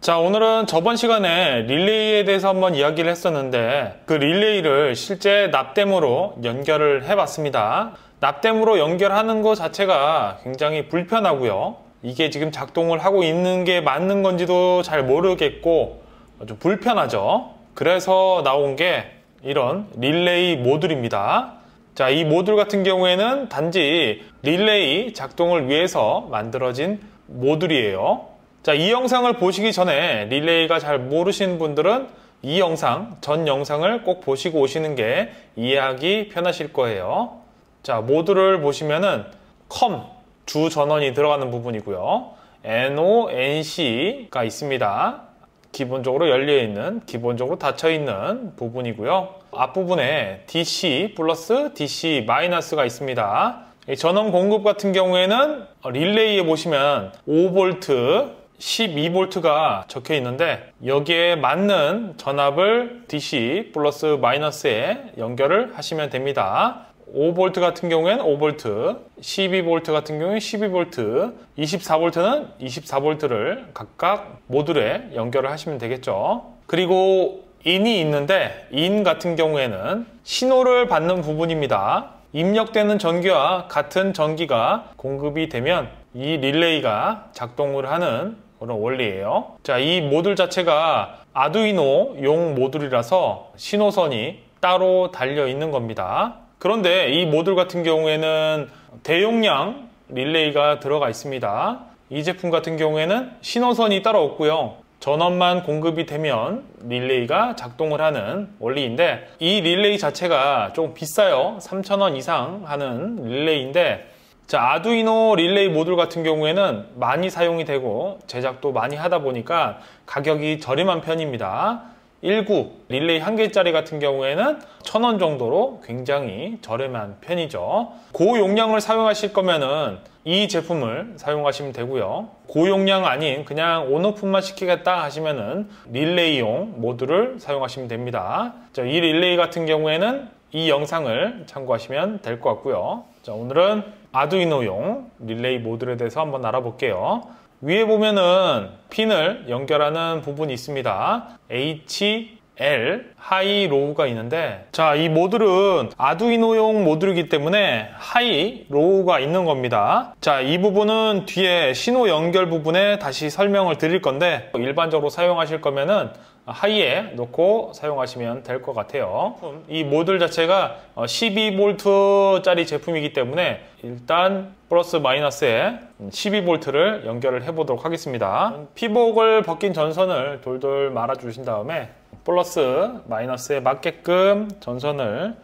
자, 오늘은 저번 시간에 릴레이에 대해서 한번 이야기를 했었는데 그 릴레이를 실제 납땜으로 연결을 해봤습니다. 납땜으로 연결하는 것 자체가 굉장히 불편하고요. 이게 지금 작동을 하고 있는 게 맞는 건지도 잘 모르겠고 좀 불편하죠. 그래서 나온 게 이런 릴레이 모듈입니다. 자, 이 모듈 같은 경우에는 단지 릴레이 작동을 위해서 만들어진 모듈이에요. 자, 이 영상을 보시기 전에 릴레이가 잘 모르시는 분들은 이 영상, 전 영상을 꼭 보시고 오시는 게 이해하기 편하실 거예요. 자, 모듈을 보시면은 컴, 주 전원이 들어가는 부분이고요. NO, NC가 있습니다. 기본적으로 열려있는, 기본적으로 닫혀있는 부분이고요. 앞부분에 DC 플러스 DC 마이너스가 있습니다. 전원 공급 같은 경우에는 릴레이에 보시면 5V, 12V가 적혀 있는데 여기에 맞는 전압을 DC 플러스 마이너스에 연결을 하시면 됩니다. 5V 같은 경우에는 5V, 12V 같은 경우에는 12V, 24V는 24V를 각각 모듈에 연결을 하시면 되겠죠. 그리고 인이 있는데 인 같은 경우에는 신호를 받는 부분입니다. 입력되는 전기와 같은 전기가 공급이 되면 이 릴레이가 작동을 하는 그런 원리예요. 자, 이 모듈 자체가 아두이노용 모듈이라서 신호선이 따로 달려 있는 겁니다. 그런데 이 모듈 같은 경우에는 대용량 릴레이가 들어가 있습니다. 이 제품 같은 경우에는 신호선이 따로 없고요. 전원만 공급이 되면 릴레이가 작동을 하는 원리인데 이 릴레이 자체가 좀 비싸요. 3,000원 이상 하는 릴레이인데 자, 아두이노 릴레이 모듈 같은 경우에는 많이 사용이 되고 제작도 많이 하다 보니까 가격이 저렴한 편입니다. 19 릴레이 한 개짜리 같은 경우에는 1,000원 정도로 굉장히 저렴한 편이죠. 고용량을 사용하실 거면은 이 제품을 사용하시면 되고요. 고용량 아닌 그냥 온오프만 시키겠다 하시면은 릴레이용 모듈을 사용하시면 됩니다. 자, 이 릴레이 같은 경우에는 이 영상을 참고하시면 될 것 같고요. 자, 오늘은 아두이노용 릴레이 모듈에 대해서 한번 알아볼게요. 위에 보면은 핀을 연결하는 부분이 있습니다. HL, 하이, 로우가 있는데 자, 이 모듈은 아두이노용 모듈이기 때문에 하이, 로우가 있는 겁니다. 자, 이 부분은 뒤에 신호 연결 부분에 다시 설명을 드릴 건데 일반적으로 사용하실 거면은 하이에 놓고 사용하시면 될 것 같아요. 이 모듈 자체가 12V 제품이기 때문에 일단 플러스 마이너스에 12V를 연결을 해 보도록 하겠습니다. 피복을 벗긴 전선을 돌돌 말아 주신 다음에 플러스 마이너스에 맞게끔 전선을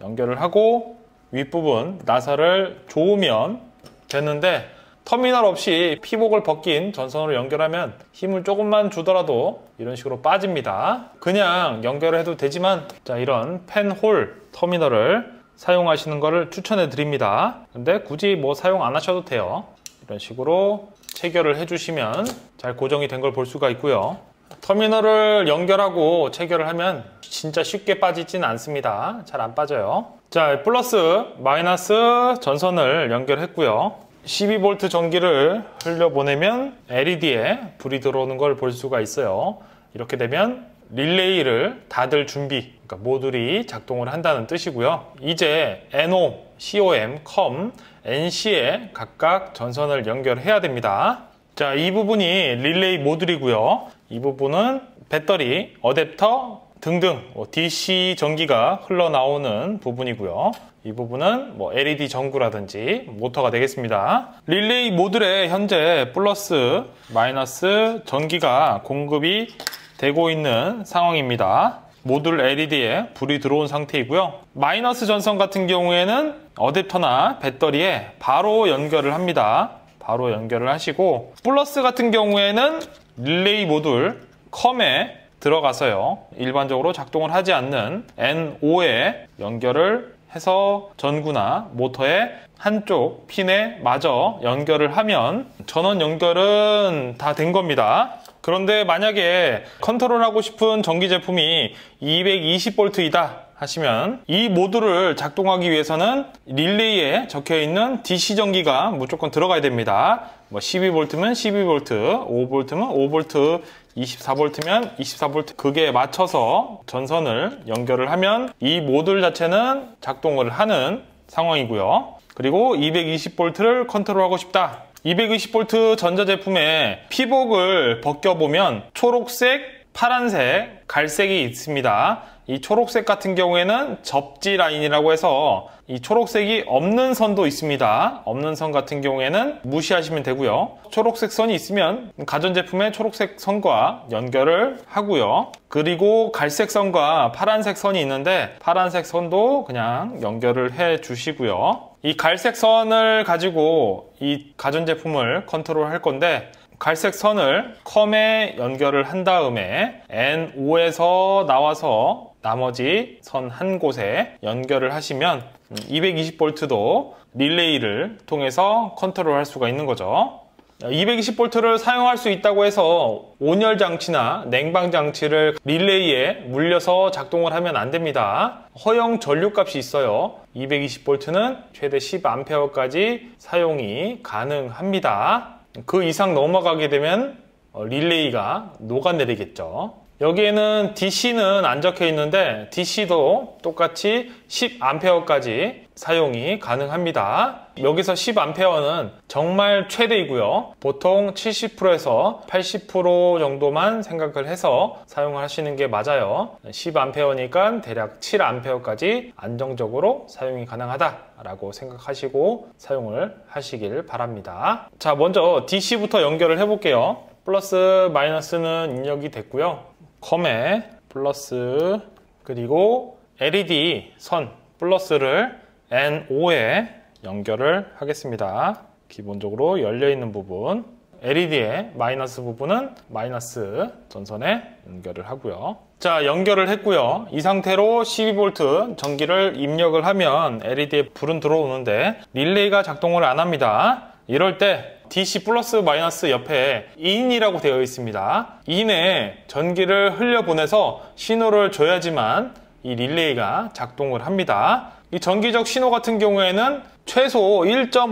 연결을 하고 윗부분 나사를 조으면 되는데 터미널 없이 피복을 벗긴 전선으로 연결하면 힘을 조금만 주더라도 이런 식으로 빠집니다. 그냥 연결을 해도 되지만 자, 이런 펜홀 터미널을 사용하시는 것을 추천해 드립니다. 근데 굳이 뭐 사용 안 하셔도 돼요. 이런 식으로 체결을 해주시면 잘 고정이 된 걸 볼 수가 있고요. 터미널을 연결하고 체결을 하면 진짜 쉽게 빠지진 않습니다. 잘 안 빠져요. 자, 플러스 마이너스 전선을 연결했고요. 12V 전기를 흘려보내면 LED에 불이 들어오는 걸 볼 수가 있어요. 이렇게 되면 릴레이를 닫을 준비, 그러니까 모듈이 작동을 한다는 뜻이고요. 이제 NO, COM, COM, NC에 각각 전선을 연결해야 됩니다. 자, 이 부분이 릴레이 모듈이고요. 이 부분은 배터리, 어댑터 등등 DC 전기가 흘러나오는 부분이고요. 이 부분은 LED 전구라든지 모터가 되겠습니다. 릴레이 모듈에 현재 플러스, 마이너스 전기가 공급이 되고 있는 상황입니다. 모듈 LED에 불이 들어온 상태이고요. 마이너스 전선 같은 경우에는 어댑터나 배터리에 바로 연결을 합니다. 바로 연결을 하시고 플러스 같은 경우에는 릴레이 모듈 컴에 들어가서요. 일반적으로 작동을 하지 않는 NO에 연결을 해서 전구나 모터의 한쪽 핀에 마저 연결을 하면 전원 연결은 다 된 겁니다. 그런데 만약에 컨트롤하고 싶은 전기 제품이 220V이다 하시면 이 모듈을 작동하기 위해서는 릴레이에 적혀있는 DC 전기가 무조건 들어가야 됩니다. 뭐 12V면 12V, 5V면 5V 24V면 24V 극에 맞춰서 전선을 연결을 하면 이 모듈 자체는 작동을 하는 상황이고요. 그리고 220V를 컨트롤하고 싶다. 220V 전자제품의 피복을 벗겨보면 초록색, 파란색, 갈색이 있습니다. 이 초록색 같은 경우에는 접지 라인이라고 해서 이 초록색이 없는 선도 있습니다. 없는 선 같은 경우에는 무시하시면 되고요. 초록색 선이 있으면 가전제품의 초록색 선과 연결을 하고요. 그리고 갈색 선과 파란색 선이 있는데 파란색 선도 그냥 연결을 해 주시고요. 이 갈색 선을 가지고 이 가전제품을 컨트롤 할 건데 갈색 선을 컴에 연결을 한 다음에 N5에서 나와서 나머지 선 한 곳에 연결을 하시면 220V도 릴레이를 통해서 컨트롤 할 수가 있는 거죠. 220V를 사용할 수 있다고 해서 온열 장치나 냉방 장치를 릴레이에 물려서 작동을 하면 안 됩니다. 허용 전류값이 있어요. 220V는 최대 10A까지 사용이 가능합니다. 그 이상 넘어가게 되면 릴레이가 녹아내리겠죠. 여기에는 DC는 안 적혀 있는데 DC도 똑같이 10A까지 사용이 가능합니다. 여기서 10A는 정말 최대이고요. 보통 70%에서 80% 정도만 생각을 해서 사용하시는 게 맞아요. 10A니까 대략 7A까지 안정적으로 사용이 가능하다라고 생각하시고 사용을 하시길 바랍니다. 자, 먼저 DC부터 연결을 해볼게요. 플러스 마이너스는 입력이 됐고요. 컴에 플러스 그리고 LED 선 플러스를 N5에 연결을 하겠습니다. 기본적으로 열려있는 부분 LED의 마이너스 부분은 마이너스 전선에 연결을 하고요. 자, 연결을 했고요. 이 상태로 12V 전기를 입력을 하면 LED에 불은 들어오는데 릴레이가 작동을 안 합니다. 이럴 때 DC 플러스 마이너스 옆에 인이라고 되어 있습니다. 인에 전기를 흘려보내서 신호를 줘야지만 이 릴레이가 작동을 합니다. 이 전기적 신호 같은 경우에는 최소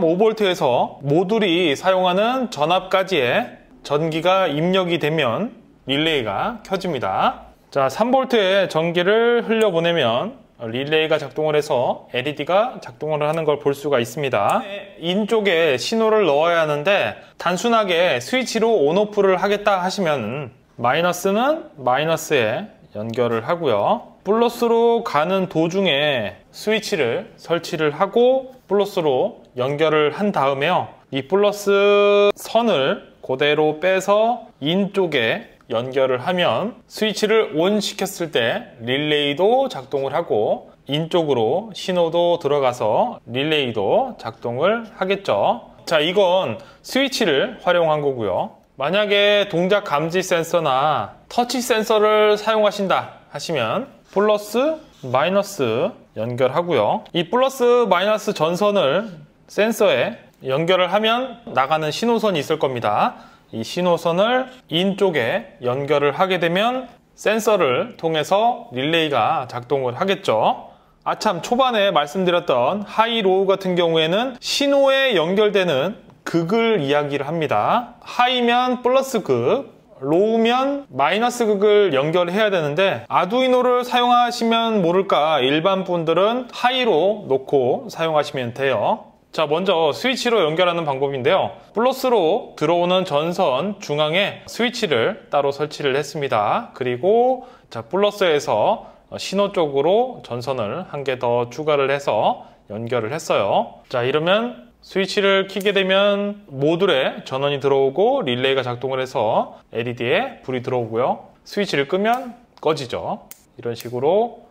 1.5V에서 모듈이 사용하는 전압까지의 전기가 입력이 되면 릴레이가 켜집니다. 자, 3V의 전기를 흘려보내면 릴레이가 작동을 해서 LED가 작동을 하는 걸 볼 수가 있습니다. 인 쪽에 신호를 넣어야 하는데 단순하게 스위치로 온오프를 하겠다 하시면 마이너스는 마이너스에 연결을 하고요. 플러스로 가는 도중에 스위치를 설치를 하고 플러스로 연결을 한 다음에요. 이 플러스 선을 그대로 빼서 인 쪽에 연결을 하면 스위치를 ON 시켰을 때 릴레이도 작동을 하고 인 쪽으로 신호도 들어가서 릴레이도 작동을 하겠죠. 자, 이건 스위치를 활용한 거고요. 만약에 동작 감지 센서나 터치 센서를 사용하신다 하시면 플러스 마이너스 연결하고요. 이 플러스 마이너스 전선을 센서에 연결을 하면 나가는 신호선이 있을 겁니다. 이 신호선을 인 쪽에 연결을 하게 되면 센서를 통해서 릴레이가 작동을 하겠죠. 아참, 초반에 말씀드렸던 하이 로우 같은 경우에는 신호에 연결되는 극을 이야기를 합니다. 하이면 플러스 극, 로우면 마이너스 극을 연결해야 되는데 아두이노를 사용하시면 모를까 일반 분들은 하이로 놓고 사용하시면 돼요. 자, 먼저 스위치로 연결하는 방법인데요. 플러스로 들어오는 전선 중앙에 스위치를 따로 설치를 했습니다. 그리고 자, 플러스에서 신호 쪽으로 전선을 한 개 더 추가를 해서 연결을 했어요. 자, 이러면 스위치를 켜게 되면 모듈에 전원이 들어오고 릴레이가 작동을 해서 LED에 불이 들어오고요. 스위치를 끄면 꺼지죠. 이런 식으로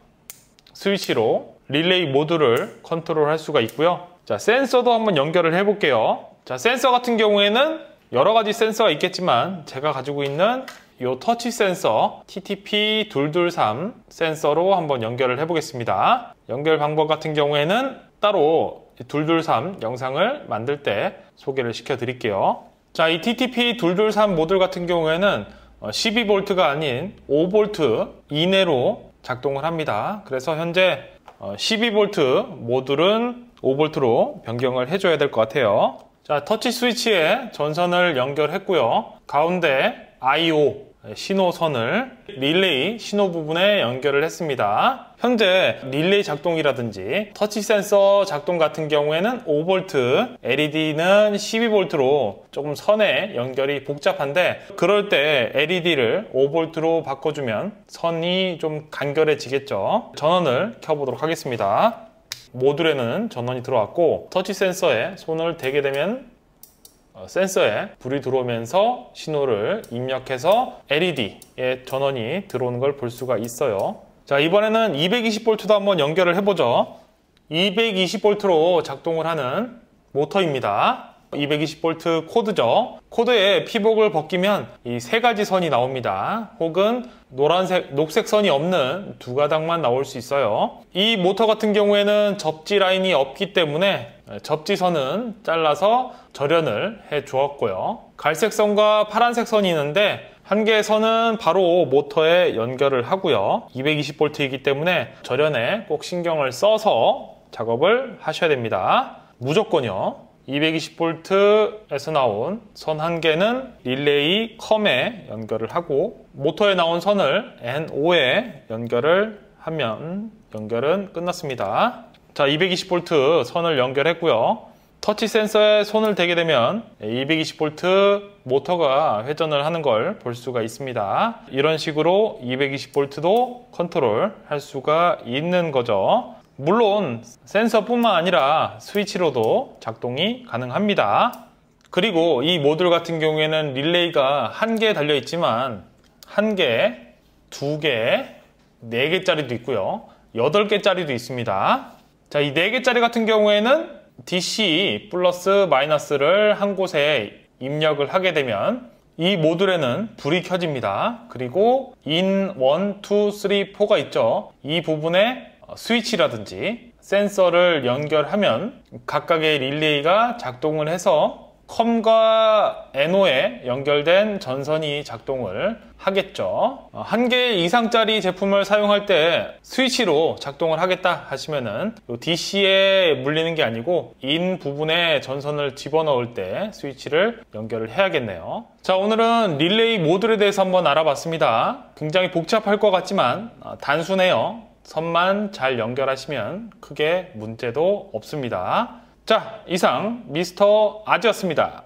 스위치로 릴레이 모듈을 컨트롤할 수가 있고요. 자, 센서도 한번 연결을 해볼게요. 자, 센서 같은 경우에는 여러 가지 센서가 있겠지만 제가 가지고 있는 이 터치 센서 TTP223 센서로 한번 연결을 해보겠습니다. 연결 방법 같은 경우에는 따로 223 영상을 만들 때 소개를 시켜드릴게요. 자, 이 TTP223 모듈 같은 경우에는 12V가 아닌 5V 이내로 작동을 합니다. 그래서 현재 12V 모듈은 5V로 변경을 해줘야 될 것 같아요. 자, 터치 스위치에 전선을 연결했고요. 가운데 I/O 신호선을 릴레이 신호 부분에 연결을 했습니다. 현재 릴레이 작동이라든지 터치 센서 작동 같은 경우에는 5V, LED는 12V로 조금 선에 연결이 복잡한데, 그럴 때 LED를 5V로 바꿔주면 선이 좀 간결해지겠죠. 전원을 켜보도록 하겠습니다. 모듈에는 전원이 들어왔고, 터치 센서에 손을 대게 되면 센서에 불이 들어오면서 신호를 입력해서 LED에 전원이 들어오는 걸 볼 수가 있어요. 자, 이번에는 220V도 한번 연결을 해보죠. 220V로 작동을 하는 모터입니다. 220V 코드죠. 코드에 피복을 벗기면 이 세 가지 선이 나옵니다. 혹은 노란색, 녹색 선이 없는 두 가닥만 나올 수 있어요. 이 모터 같은 경우에는 접지 라인이 없기 때문에 접지선은 잘라서 절연을 해 주었고요. 갈색 선과 파란색 선이 있는데, 한 개의 선은 바로 모터에 연결을 하고요. 220V이기 때문에 절연에 꼭 신경을 써서 작업을 하셔야 됩니다. 무조건요. 220V에서 나온 선 한 개는 릴레이 컴에 연결을 하고, 모터에 나온 선을 N5에 연결을 하면 연결은 끝났습니다. 자, 220V 선을 연결했고요. 터치 센서에 손을 대게 되면 220V 모터가 회전을 하는 걸 볼 수가 있습니다. 이런 식으로 220V도 컨트롤 할 수가 있는 거죠. 물론 센서뿐만 아니라 스위치로도 작동이 가능합니다. 그리고 이 모듈 같은 경우에는 릴레이가 한 개 달려 있지만, 한 개, 두 개, 네 개짜리도 있고요. 8개짜리도 있습니다. 자, 이 4개짜리 같은 경우에는 DC 플러스 마이너스를 한 곳에 입력을 하게 되면 이 모듈에는 불이 켜집니다. 그리고 in 1, 2, 3, 4가 있죠. 이 부분에 스위치라든지 센서를 연결하면 각각의 릴레이가 작동을 해서 컴과 NO에 연결된 전선이 작동을 하겠죠. 한 개 이상짜리 제품을 사용할 때 스위치로 작동을 하겠다 하시면은 DC에 물리는 게 아니고 인 부분에 전선을 집어넣을 때 스위치를 연결을 해야겠네요. 자, 오늘은 릴레이 모듈에 대해서 한번 알아봤습니다. 굉장히 복잡할 것 같지만 단순해요. 선만 잘 연결하시면 크게 문제도 없습니다. 자, 이상 미스터 아지였습니다.